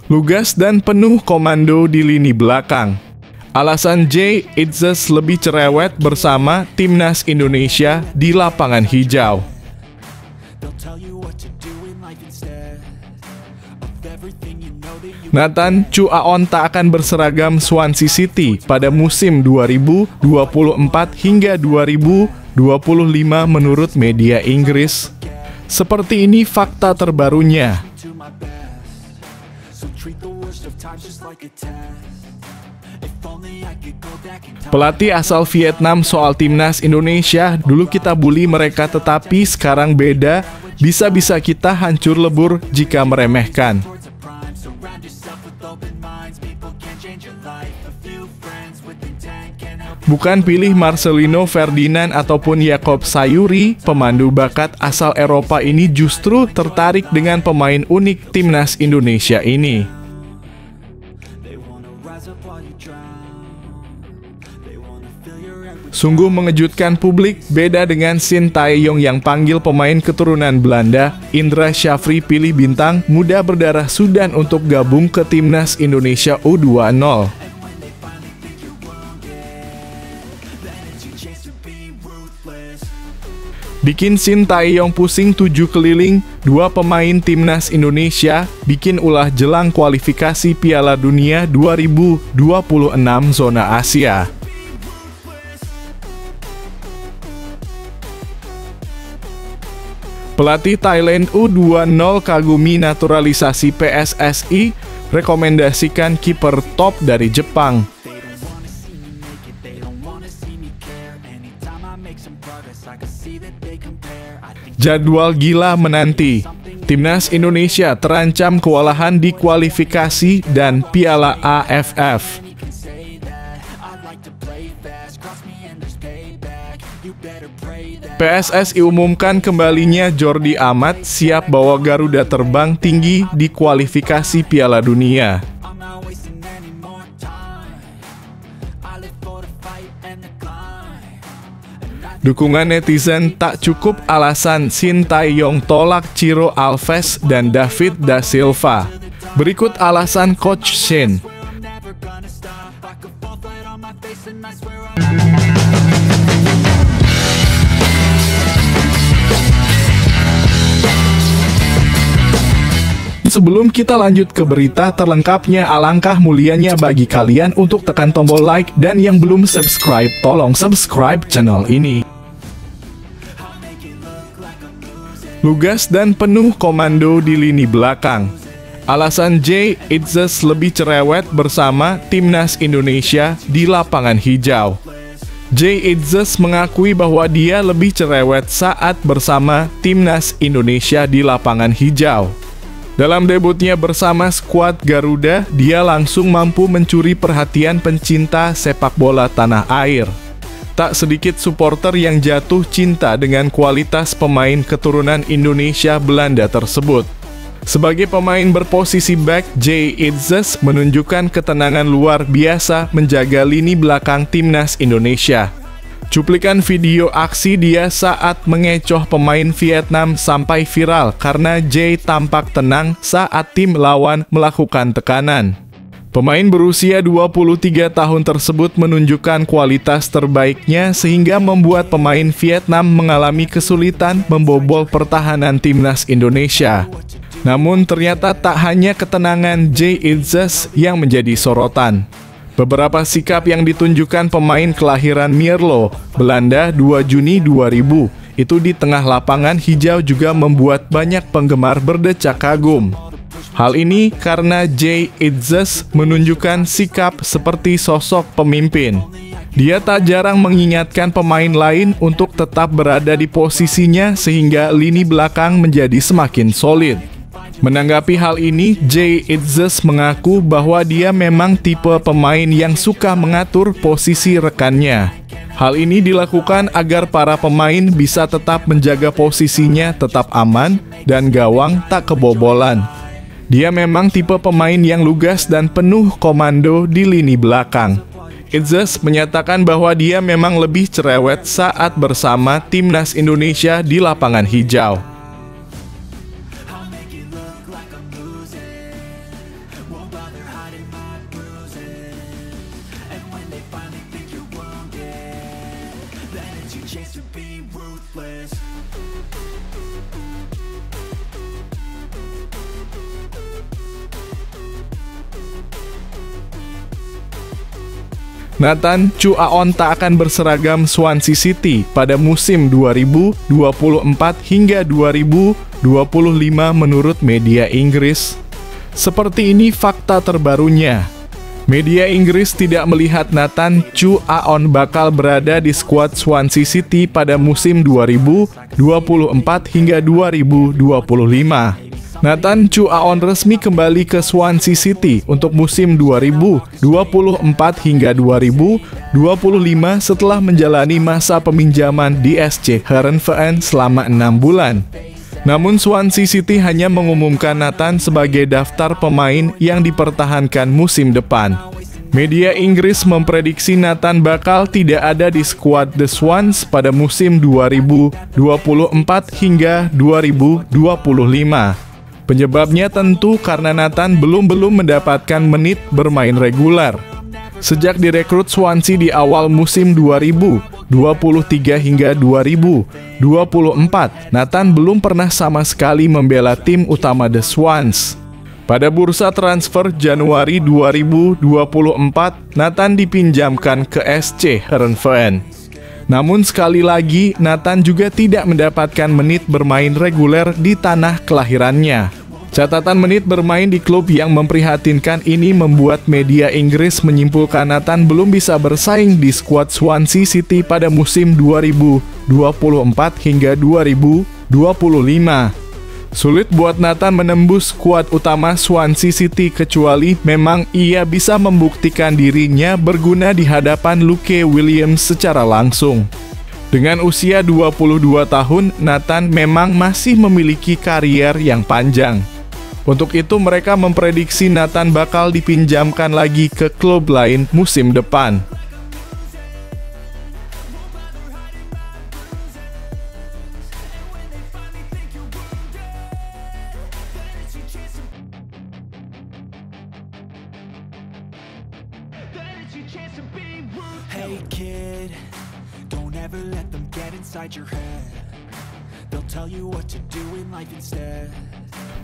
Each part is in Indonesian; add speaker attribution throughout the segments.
Speaker 1: lugas dan penuh komando di lini belakang. Alasan Jay Itzes lebih cerewet bersama timnas Indonesia di lapangan hijau. Nathan Chuaon tak akan berseragam Swansea City pada musim 2024 hingga 2025 menurut media Inggris. Seperti ini fakta terbarunya. Pelatih asal Vietnam soal timnas Indonesia, dulu kita bully mereka tetapi sekarang beda, bisa-bisa kita hancur lebur jika meremehkan. Bukan pilih Marcelino Ferdinand ataupun Jakob Sayuri, pemandu bakat asal Eropa ini justru tertarik dengan pemain unik timnas Indonesia ini. Sungguh mengejutkan publik, beda dengan Shin Tae-yong yang panggil pemain keturunan Belanda, Indra Syafri pilih bintang muda berdarah Sudan untuk gabung ke timnas Indonesia U20. Bikin Shin Tae-yong pusing 7 keliling, 2 pemain timnas Indonesia bikin ulah jelang kualifikasi Piala Dunia 2026 zona Asia. Pelatih Thailand U20 kagumi naturalisasi PSSI rekomendasikan kiper top dari Jepang. Jadwal gila menanti. Timnas Indonesia terancam kewalahan di kualifikasi dan Piala AFF. PSSI umumkan kembalinya Jordi Amat siap bawa Garuda terbang tinggi di kualifikasi Piala Dunia. Dukungan netizen tak cukup alasan Shin Tae-yong tolak Ciro Alves dan David da Silva. Berikut alasan Coach Shin. Sebelum kita lanjut ke berita terlengkapnya, alangkah mulianya bagi kalian untuk tekan tombol like dan yang belum subscribe, tolong subscribe channel ini. Lugas dan penuh komando di lini belakang. Alasan Jay Itzes lebih cerewet bersama timnas Indonesia di lapangan hijau. Jay Itzes mengakui bahwa dia lebih cerewet saat bersama timnas Indonesia di lapangan hijau. Dalam debutnya bersama skuad Garuda, dia langsung mampu mencuri perhatian pencinta sepak bola tanah air. Tak sedikit supporter yang jatuh cinta dengan kualitas pemain keturunan Indonesia Belanda tersebut. Sebagai pemain berposisi back, Jay Itzes menunjukkan ketenangan luar biasa menjaga lini belakang timnas Indonesia. Cuplikan video aksi dia saat mengecoh pemain Vietnam sampai viral karena Jay tampak tenang saat tim lawan melakukan tekanan. Pemain berusia 23 tahun tersebut menunjukkan kualitas terbaiknya sehingga membuat pemain Vietnam mengalami kesulitan membobol pertahanan timnas Indonesia. Namun ternyata tak hanya ketenangan Jay Itzes yang menjadi sorotan. Beberapa sikap yang ditunjukkan pemain kelahiran Mierlo, Belanda 2 Juni 2000, itu di tengah lapangan hijau juga membuat banyak penggemar berdecak kagum. Hal ini karena Jay Itzes menunjukkan sikap seperti sosok pemimpin. Dia tak jarang mengingatkan pemain lain untuk tetap berada di posisinya sehingga lini belakang menjadi semakin solid. Menanggapi hal ini, Jay Itzes mengaku bahwa dia memang tipe pemain yang suka mengatur posisi rekannya. Hal ini dilakukan agar para pemain bisa tetap menjaga posisinya tetap aman dan gawang tak kebobolan. Dia memang tipe pemain yang lugas dan penuh komando di lini belakang. Itzes menyatakan bahwa dia memang lebih cerewet saat bersama timnas Indonesia di lapangan hijau.
Speaker 2: chance to be ruthless.
Speaker 1: Nathan Chu Aon tak akan berseragam Swansea City pada musim 2024 hingga 2025 menurut media Inggris. Seperti ini fakta terbarunya. Media Inggris tidak melihat Nathan Chu Aon bakal berada di skuad Swansea City pada musim 2024 hingga 2025. Nathan Chu Aon resmi kembali ke Swansea City untuk musim 2024 hingga 2025 setelah menjalani masa peminjaman di SC Heerenveen selama 6 bulan. Namun Swansea City hanya mengumumkan Nathan sebagai daftar pemain yang dipertahankan musim depan. Media Inggris memprediksi Nathan bakal tidak ada di skuad The Swans pada musim 2024 hingga 2025. Penyebabnya tentu karena Nathan belum mendapatkan menit bermain reguler. Sejak direkrut Swansea di awal musim 2023 hingga 2024, Nathan belum pernah sama sekali membela tim utama The Swans. Pada bursa transfer Januari 2024, Nathan dipinjamkan ke SC Heerenveen. Namun sekali lagi, Nathan juga tidak mendapatkan menit bermain reguler di tanah kelahirannya. Catatan menit bermain di klub yang memprihatinkan ini membuat media Inggris menyimpulkan Nathan belum bisa bersaing di skuad Swansea City pada musim 2024 hingga 2025. Sulit buat Nathan menembus skuad utama Swansea City kecuali memang ia bisa membuktikan dirinya berguna di hadapan Luke Williams secara langsung. Dengan usia 22 tahun, Nathan memang masih memiliki karier yang panjang. Untuk itu mereka memprediksi Nathan bakal dipinjamkan lagi ke klub lain musim depan.
Speaker 2: Hey kid, don't ever let them get inside your head. They'll tell you what to do in life instead.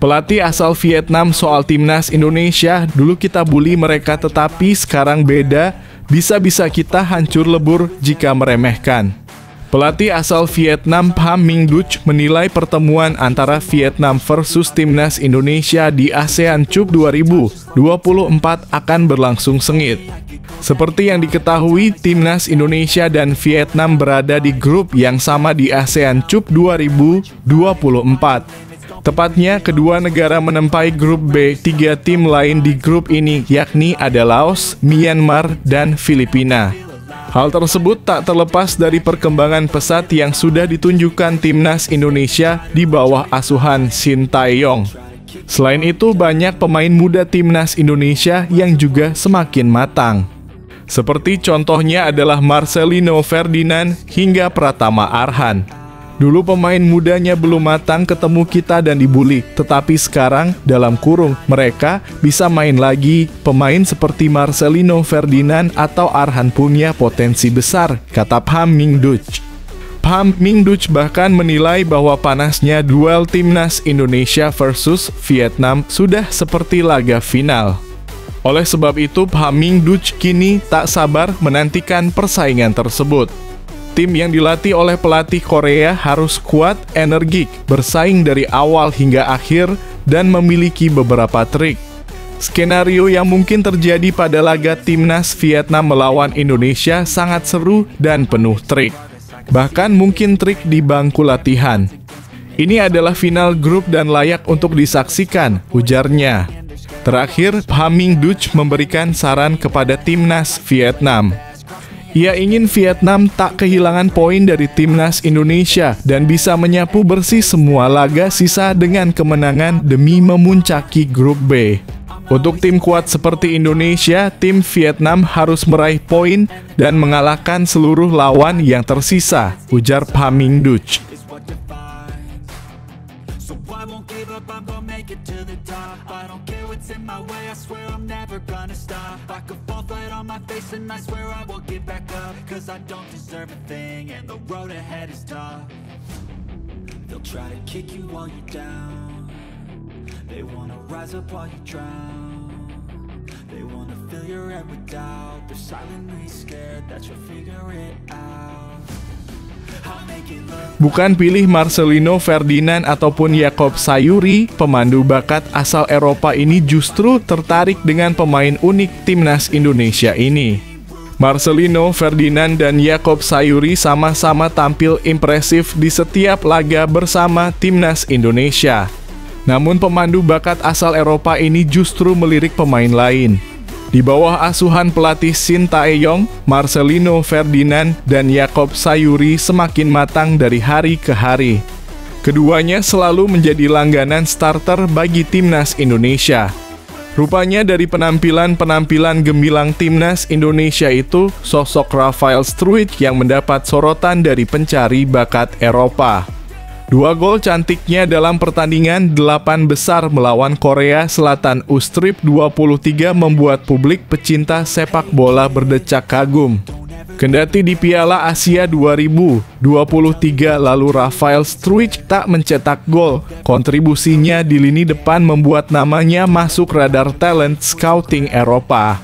Speaker 1: Pelatih asal Vietnam soal timnas Indonesia, dulu kita bully mereka tetapi sekarang beda, bisa-bisa kita hancur lebur jika meremehkan. Pelatih asal Vietnam Pham Minh Duch menilai pertemuan antara Vietnam versus timnas Indonesia di ASEAN Cup 2024 akan berlangsung sengit. Seperti yang diketahui, timnas Indonesia dan Vietnam berada di grup yang sama di ASEAN Cup 2024. Tepatnya, kedua negara menempai grup B. 3 tim lain di grup ini yakni ada Laos, Myanmar, dan Filipina. Hal tersebut tak terlepas dari perkembangan pesat yang sudah ditunjukkan timnas Indonesia di bawah asuhan Sintayong. Selain itu, banyak pemain muda timnas Indonesia yang juga semakin matang. Seperti contohnya adalah Marcelino Ferdinand hingga Pratama Arhan. Dulu pemain mudanya belum matang ketemu kita dan dibully, tetapi sekarang dalam kurung mereka bisa main lagi. Pemain seperti Marcelino Ferdinand atau Arhan punya potensi besar, kata Pham Minh Duch. Pham Minh Duch bahkan menilai bahwa panasnya duel timnas Indonesia versus Vietnam sudah seperti laga final. Oleh sebab itu, Pham Minh Duch kini tak sabar menantikan persaingan tersebut. Tim yang dilatih oleh pelatih Korea harus kuat, energik, bersaing dari awal hingga akhir, dan memiliki beberapa trik. Skenario yang mungkin terjadi pada laga timnas Vietnam melawan Indonesia sangat seru dan penuh trik. Bahkan mungkin trik di bangku latihan. Ini adalah final grup dan layak untuk disaksikan, ujarnya. Terakhir, Pham Minh Duch memberikan saran kepada timnas Vietnam. Ia ingin Vietnam tak kehilangan poin dari timnas Indonesia dan bisa menyapu bersih semua laga sisa dengan kemenangan demi memuncaki grup B. Untuk tim kuat seperti Indonesia, tim Vietnam harus meraih poin dan mengalahkan seluruh lawan yang tersisa, ujar Pham Minh Duch.
Speaker 2: So I won't give up, I'm gonna make it to the top. I don't care what's in my way, I swear I'm never gonna stop. I could fall flat on my face and I swear I will get back up. Cause I don't deserve a thing and the road ahead is tough. They'll try to kick you while you're down. They wanna rise up while you drown. They wanna fill your head with doubt. They're silently scared that you'll figure it out. I'll make it look.
Speaker 1: Bukan pilih Marcelino Ferdinand ataupun Jakob Sayuri, pemandu bakat asal Eropa ini justru tertarik dengan pemain unik timnas Indonesia ini. Marcelino Ferdinand dan Jakob Sayuri sama-sama tampil impresif di setiap laga bersama timnas Indonesia. Namun pemandu bakat asal Eropa ini justru melirik pemain lain. Di bawah asuhan pelatih Shin Tae-yong, Marcelino Ferdinand dan Jakob Sayuri semakin matang dari hari ke hari. Keduanya selalu menjadi langganan starter bagi timnas Indonesia. Rupanya dari penampilan-penampilan gemilang timnas Indonesia itu, sosok Rafael Struijk yang mendapat sorotan dari pencari bakat Eropa. 2 gol cantiknya dalam pertandingan 8 besar melawan Korea Selatan U-Strip 23 membuat publik pecinta sepak bola berdecak kagum. Kendati di Piala Asia 2023 lalu Rafael Struijk tak mencetak gol, kontribusinya di lini depan membuat namanya masuk radar talent scouting Eropa.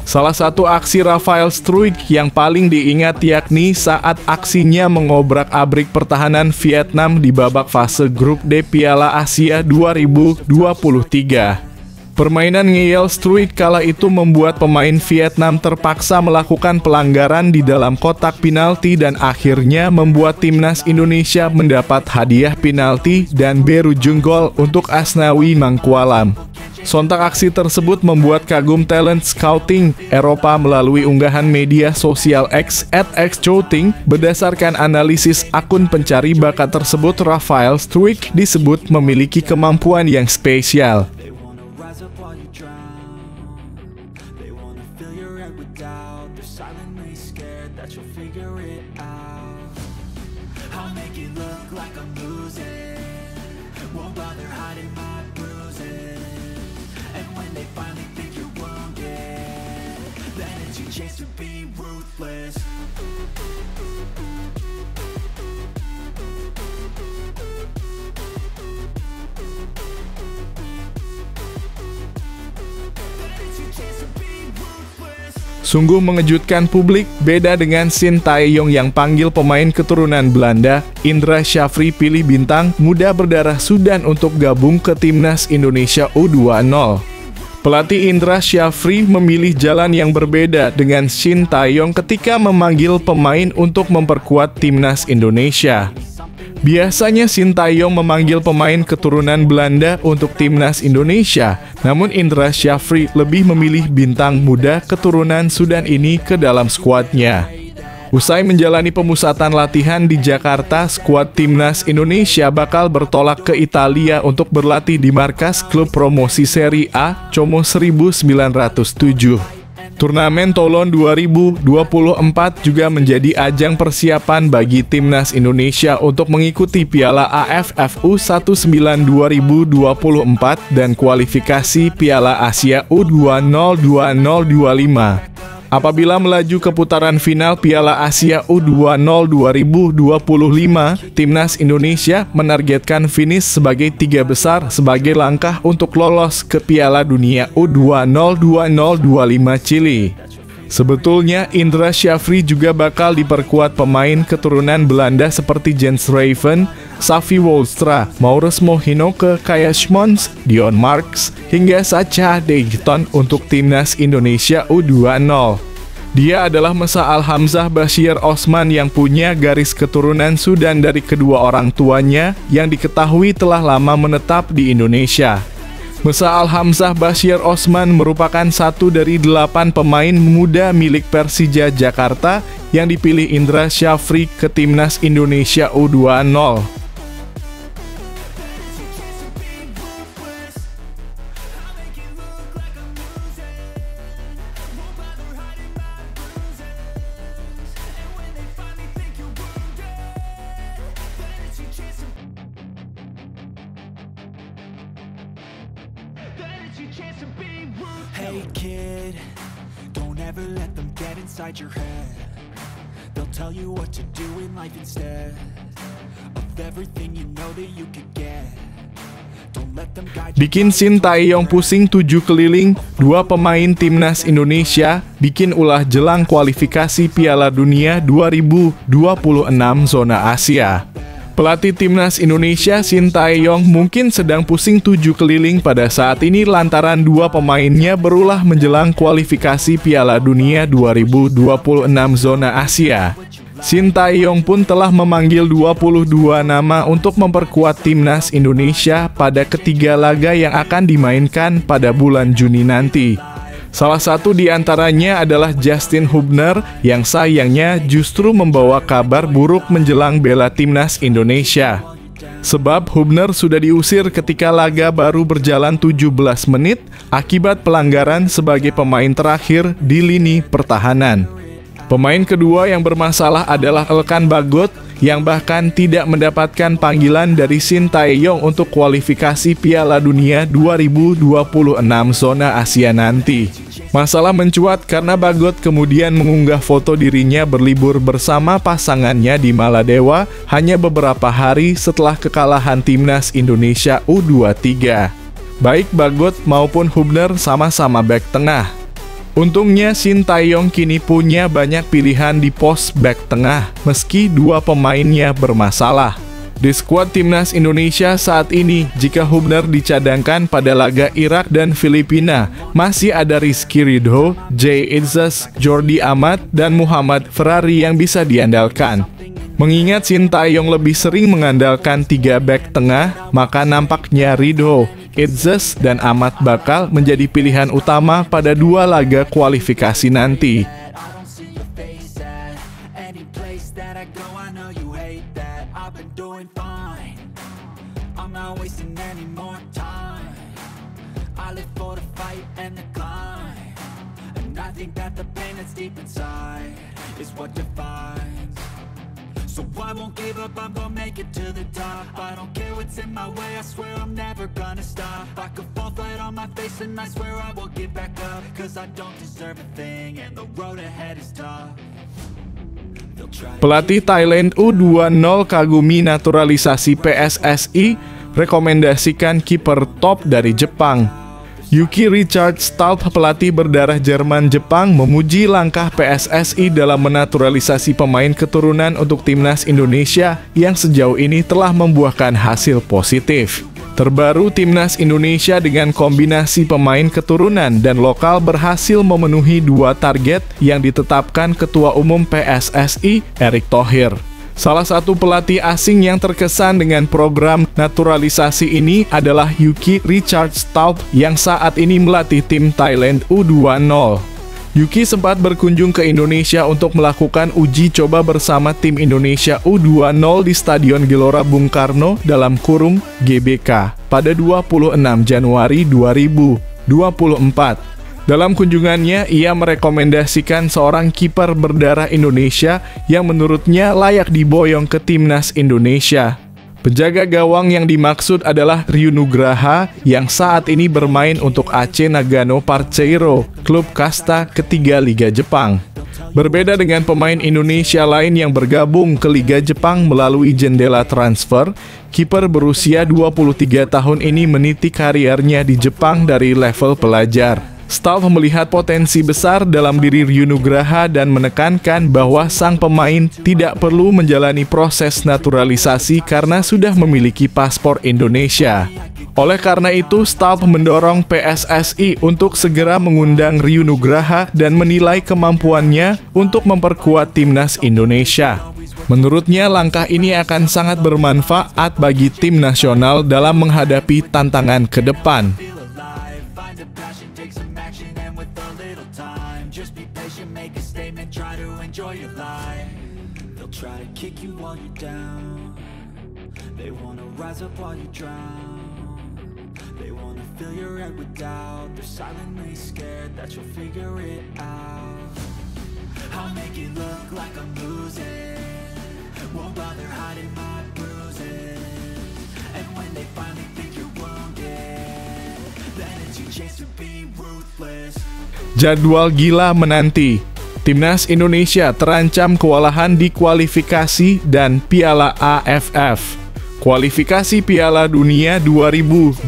Speaker 1: Salah satu aksi Rafael Struijk yang paling diingat yakni saat aksinya mengobrak-abrik pertahanan Vietnam di babak fase grup D Piala Asia 2023. Permainan ngeyel Struijk kala itu membuat pemain Vietnam terpaksa melakukan pelanggaran di dalam kotak penalti dan akhirnya membuat timnas Indonesia mendapat hadiah penalti dan berujung gol untuk Asnawi Mangkualam. Sontak aksi tersebut membuat kagum talent scouting Eropa melalui unggahan media sosial X @xscouting. Berdasarkan analisis akun pencari bakat tersebut, Rafael Struijk disebut memiliki kemampuan yang spesial.
Speaker 2: Chance to be ruthless.
Speaker 1: Sungguh mengejutkan publik, beda dengan Shin Tae-yong yang panggil pemain keturunan Belanda, Indra Syafri pilih bintang muda berdarah Sudan untuk gabung ke timnas Indonesia U20. Pelatih Indra Syafri memilih jalan yang berbeda dengan Shin Tae-yong ketika memanggil pemain untuk memperkuat timnas Indonesia. Biasanya Shin Tae-yong memanggil pemain keturunan Belanda untuk timnas Indonesia, namun Indra Syafri lebih memilih bintang muda keturunan Sudan ini ke dalam skuadnya. Usai menjalani pemusatan latihan di Jakarta, skuad timnas Indonesia bakal bertolak ke Italia untuk berlatih di markas klub promosi Serie A Como 1907. Turnamen Toulon 2024 juga menjadi ajang persiapan bagi timnas Indonesia untuk mengikuti Piala AFF U19 2024 dan kualifikasi Piala Asia U20 2025. Apabila melaju ke putaran final Piala Asia U20 2025, timnas Indonesia menargetkan finish sebagai 3 besar sebagai langkah untuk lolos ke Piala Dunia U20 2025 Chili. Sebetulnya Indra Syafri juga bakal diperkuat pemain keturunan Belanda seperti Jens Raven, Safi Wolstra, Maurits Mohinoke, Kaya Schmons, Dion Marks, hingga Sacha Deighton untuk timnas Indonesia U20. Dia adalah Mesa Al-Hamzah Bashir Osman yang punya garis keturunan Sudan dari kedua orang tuanya yang diketahui telah lama menetap di Indonesia. Mesa Al-Hamzah Bashir Osman merupakan satu dari 8 pemain muda milik Persija Jakarta yang dipilih Indra Syafri ke timnas Indonesia U20.
Speaker 2: Chance to be Hey kid, don't ever let them get inside your head. They'll tell you what to do in life instead of everything you know that you could get. Don't let them guide you.
Speaker 1: Bikin Sintayong pusing 7 keliling, 2 pemain timnas Indonesia bikin ulah jelang kualifikasi Piala Dunia 2026 zona Asia. Pelatih timnas Indonesia Sintayong mungkin sedang pusing 7 keliling pada saat ini lantaran 2 pemainnya berulah menjelang kualifikasi Piala Dunia 2026 zona Asia. Sintayong pun telah memanggil 22 nama untuk memperkuat timnas Indonesia pada ketiga laga yang akan dimainkan pada bulan Juni nanti. Salah satu di antaranya adalah Justin Hubner yang sayangnya justru membawa kabar buruk menjelang bela timnas Indonesia. Sebab Hubner sudah diusir ketika laga baru berjalan 17 menit akibat pelanggaran sebagai pemain terakhir di lini pertahanan. Pemain kedua yang bermasalah adalah Elkan Bagot yang bahkan tidak mendapatkan panggilan dari Sintayong untuk kualifikasi Piala Dunia 2026 zona Asia nanti. Masalah mencuat karena Bagot kemudian mengunggah foto dirinya berlibur bersama pasangannya di Maladewa hanya beberapa hari setelah kekalahan timnas Indonesia U23. Baik Bagot maupun Hubner sama-sama bek tengah. Untungnya Sintayong kini punya banyak pilihan di pos bek tengah meski 2 pemainnya bermasalah. Di skuad timnas Indonesia saat ini, jika Hubner dicadangkan pada laga Irak dan Filipina, masih ada Rizky Ridho, Jay Itzes, Jordi Amat, dan Muhammad Ferrari yang bisa diandalkan. Mengingat Sintayong lebih sering mengandalkan 3 bek tengah, maka nampaknya Ridho, Itzes, dan Amat bakal menjadi pilihan utama pada 2 laga kualifikasi nanti.
Speaker 2: So I won't give up, I'm gonna make it to the top. I don't care what's in my way, I swear I'm never gonna stop. I could fall flat on my face and I swear I will get back up. Cause I don't deserve a thing and the road ahead is tough.
Speaker 1: Pelatih Thailand U20 kagumi naturalisasi PSSI rekomendasikan kiper top dari Jepang. Yuki Richard Staub, pelatih berdarah Jerman-Jepang, memuji langkah PSSI dalam menaturalisasi pemain keturunan untuk timnas Indonesia yang sejauh ini telah membuahkan hasil positif. Terbaru, timnas Indonesia dengan kombinasi pemain keturunan dan lokal berhasil memenuhi 2 target yang ditetapkan Ketua Umum PSSI, Erick Thohir. Salah satu pelatih asing yang terkesan dengan program naturalisasi ini adalah Yuki Richard Staub yang saat ini melatih tim Thailand U20. Yuki sempat berkunjung ke Indonesia untuk melakukan uji coba bersama tim Indonesia U20 di Stadion Gelora Bung Karno (GBK) pada 26 Januari 2024. Dalam kunjungannya, ia merekomendasikan seorang kiper berdarah Indonesia yang menurutnya layak diboyong ke timnas Indonesia. Penjaga gawang yang dimaksud adalah Ryu Nugraha yang saat ini bermain untuk AC Nagano Parceiro, klub kasta ketiga Liga Jepang. Berbeda dengan pemain Indonesia lain yang bergabung ke Liga Jepang melalui jendela transfer, kiper berusia 23 tahun ini meniti karirnya di Jepang dari level pelajar. Staub melihat potensi besar dalam diri Ryu Nugraha dan menekankan bahwa sang pemain tidak perlu menjalani proses naturalisasi karena sudah memiliki paspor Indonesia. Oleh karena itu, Staub mendorong PSSI untuk segera mengundang Ryu Nugraha dan menilai kemampuannya untuk memperkuat timnas Indonesia. Menurutnya, langkah ini akan sangat bermanfaat bagi tim nasional dalam menghadapi tantangan ke depan.
Speaker 2: Try to kick you while you're down. They wanna rise up while you drown. They wanna fill your head with doubt. They're silently scared that you'll figure it out. I'll make it look like I'm losing. Won't bother hiding my bruises. And when they finally think you're wounded, then it's your chance to be ruthless.
Speaker 1: Jadwal gila menanti. Timnas Indonesia terancam kewalahan di kualifikasi dan Piala AFF. Kualifikasi Piala Dunia 2026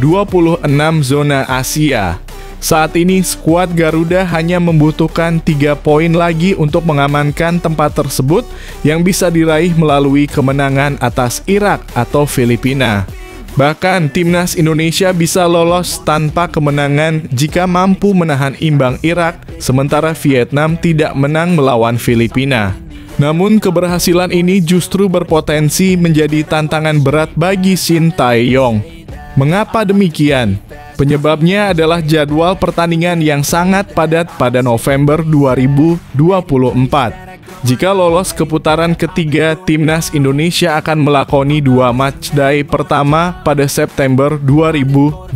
Speaker 1: zona Asia. Saat ini skuad Garuda hanya membutuhkan 3 poin lagi untuk mengamankan tempat tersebut yang bisa diraih melalui kemenangan atas Irak atau Filipina. Bahkan Timnas Indonesia bisa lolos tanpa kemenangan jika mampu menahan imbang Irak, sementara Vietnam tidak menang melawan Filipina. Namun keberhasilan ini justru berpotensi menjadi tantangan berat bagi Shin Tae-yong. Mengapa demikian? Penyebabnya adalah jadwal pertandingan yang sangat padat pada November 2024. Jika lolos ke putaran ketiga, Timnas Indonesia akan melakoni 2 matchday pertama pada September 2024.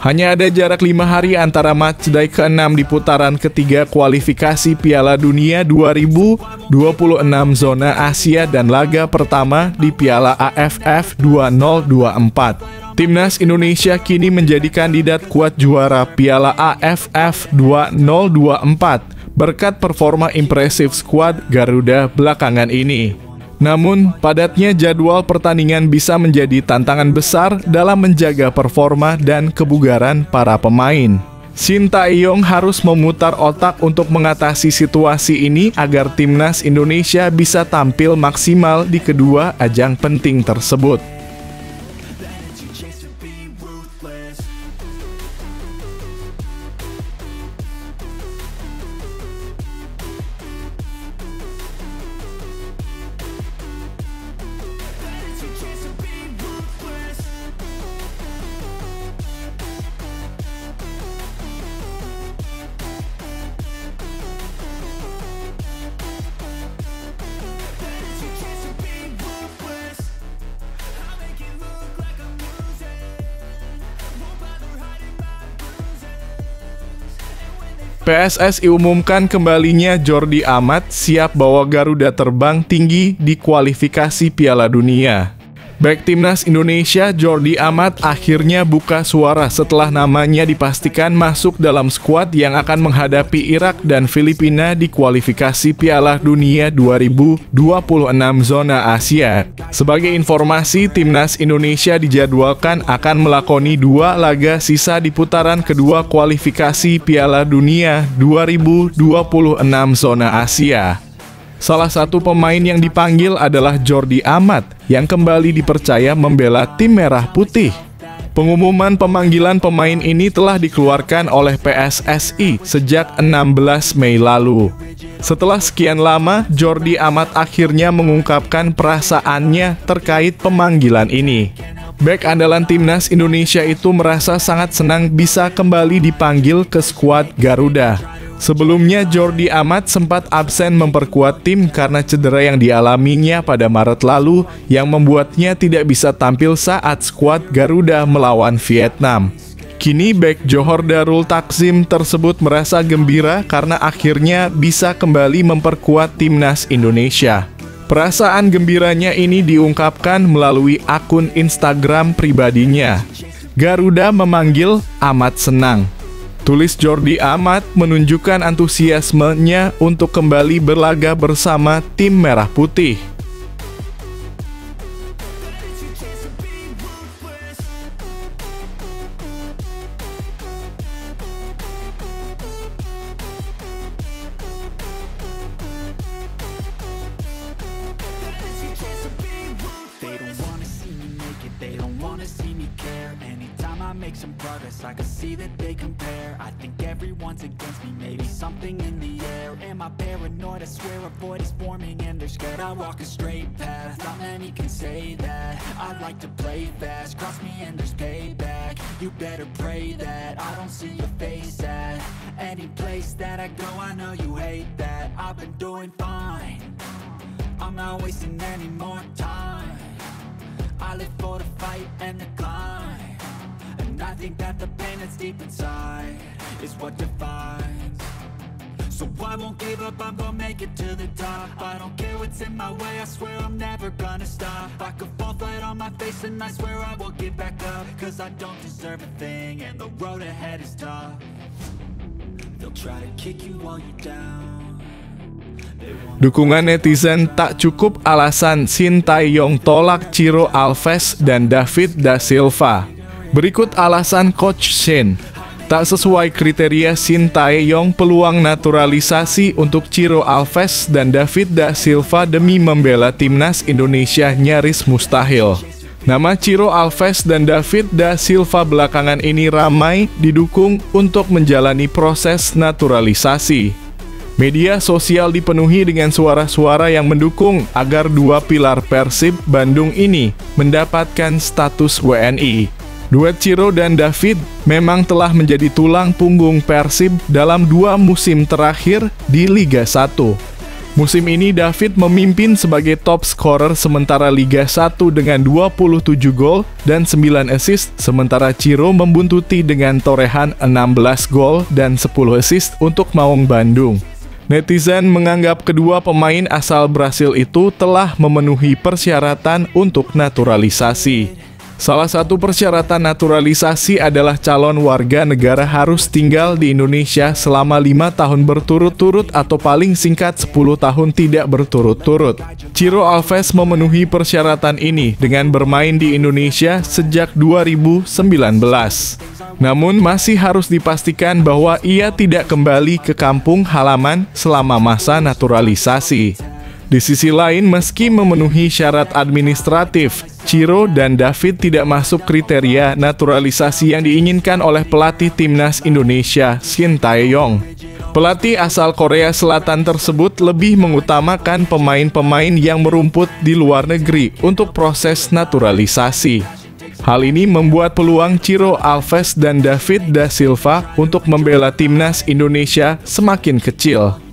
Speaker 1: Hanya ada jarak 5 hari antara matchday ke-6 di putaran ketiga kualifikasi Piala Dunia 2026 zona Asia dan laga pertama di Piala AFF 2024. Timnas Indonesia kini menjadi kandidat kuat juara Piala AFF 2024 berkat performa impresif skuad Garuda belakangan ini. Namun, padatnya jadwal pertandingan bisa menjadi tantangan besar dalam menjaga performa dan kebugaran para pemain. Shin Tae-yong harus memutar otak untuk mengatasi situasi ini agar Timnas Indonesia bisa tampil maksimal di kedua ajang penting tersebut. PSSI umumkan kembalinya Jordi Amat siap bawa Garuda terbang tinggi di kualifikasi Piala Dunia. Bek Timnas Indonesia Jordi Amat akhirnya buka suara setelah namanya dipastikan masuk dalam skuad yang akan menghadapi Irak dan Filipina di kualifikasi Piala Dunia 2026 zona Asia. Sebagai informasi, Timnas Indonesia dijadwalkan akan melakoni 2 laga sisa di putaran kedua kualifikasi Piala Dunia 2026 zona Asia. Salah satu pemain yang dipanggil adalah Jordi Amat yang kembali dipercaya membela tim Merah Putih. Pengumuman pemanggilan pemain ini telah dikeluarkan oleh PSSI sejak 16 Mei lalu. Setelah sekian lama, Jordi Amat akhirnya mengungkapkan perasaannya terkait pemanggilan ini. Bek andalan Timnas Indonesia itu merasa sangat senang bisa kembali dipanggil ke skuad Garuda. Sebelumnya, Jordi Amat sempat absen memperkuat tim karena cedera yang dialaminya pada Maret lalu yang membuatnya tidak bisa tampil saat skuad Garuda melawan Vietnam. Kini bek Johor Darul Takzim tersebut merasa gembira karena akhirnya bisa kembali memperkuat Timnas Indonesia. Perasaan gembiranya ini diungkapkan melalui akun Instagram pribadinya. Garuda memanggil Amat senang. Tulis Jordi Amat menunjukkan antusiasmenya untuk kembali berlaga bersama tim Merah Putih.
Speaker 2: Make some progress, I can see that they compare. I think everyone's against me, maybe something in the air. Am I paranoid? I swear a void is forming and they're scared. I walk a straight path, not many can say that. I like to play fast, cross me and there's payback. You better pray that I don't see your face at any place that I go. I know you hate that. I've been doing fine, I'm not wasting any more time. I live for the fight and the climb, and I think that the pain that's deep inside is what defines. So I won't give up, I'm gonna make it to the top. I don't care what's in my way, I swear I'm never gonna stop. I could fall flat on my face and I swear I will get back up, cause I don't deserve a thing and the road ahead is tough. they'll try to kick you while you're down.
Speaker 1: Dukungan netizen tak cukup alasan Sintayong tolak Ciro Alves dan David da Silva. Berikut alasan Coach Shin. Tak sesuai kriteria Sintayong peluang naturalisasi untuk Ciro Alves dan David da Silva demi membela timnas Indonesia nyaris mustahil. Nama Ciro Alves dan David da Silva belakangan ini ramai didukung untuk menjalani proses naturalisasi. Media sosial dipenuhi dengan suara-suara yang mendukung agar dua pilar Persib Bandung ini mendapatkan status WNI. Duet Ciro dan David memang telah menjadi tulang punggung Persib dalam 2 musim terakhir di Liga 1. Musim ini David memimpin sebagai top scorer sementara Liga 1 dengan 27 gol dan 9 assist, sementara Ciro membuntuti dengan torehan 16 gol dan 10 assist untuk Maung Bandung. Netizen menganggap kedua pemain asal Brasil itu telah memenuhi persyaratan untuk naturalisasi. Salah satu persyaratan naturalisasi adalah calon warga negara harus tinggal di Indonesia selama 5 tahun berturut-turut atau paling singkat 10 tahun tidak berturut-turut. Ciro Alves memenuhi persyaratan ini dengan bermain di Indonesia sejak 2019. Namun masih harus dipastikan bahwa ia tidak kembali ke kampung halaman selama masa naturalisasi. Di sisi lain, meski memenuhi syarat administratif, Ciro dan David tidak masuk kriteria naturalisasi yang diinginkan oleh pelatih timnas Indonesia, Sintayong. Pelatih asal Korea Selatan tersebut lebih mengutamakan pemain-pemain yang merumput di luar negeri untuk proses naturalisasi. Hal ini membuat peluang Ciro Alves dan David da Silva untuk membela timnas Indonesia semakin kecil.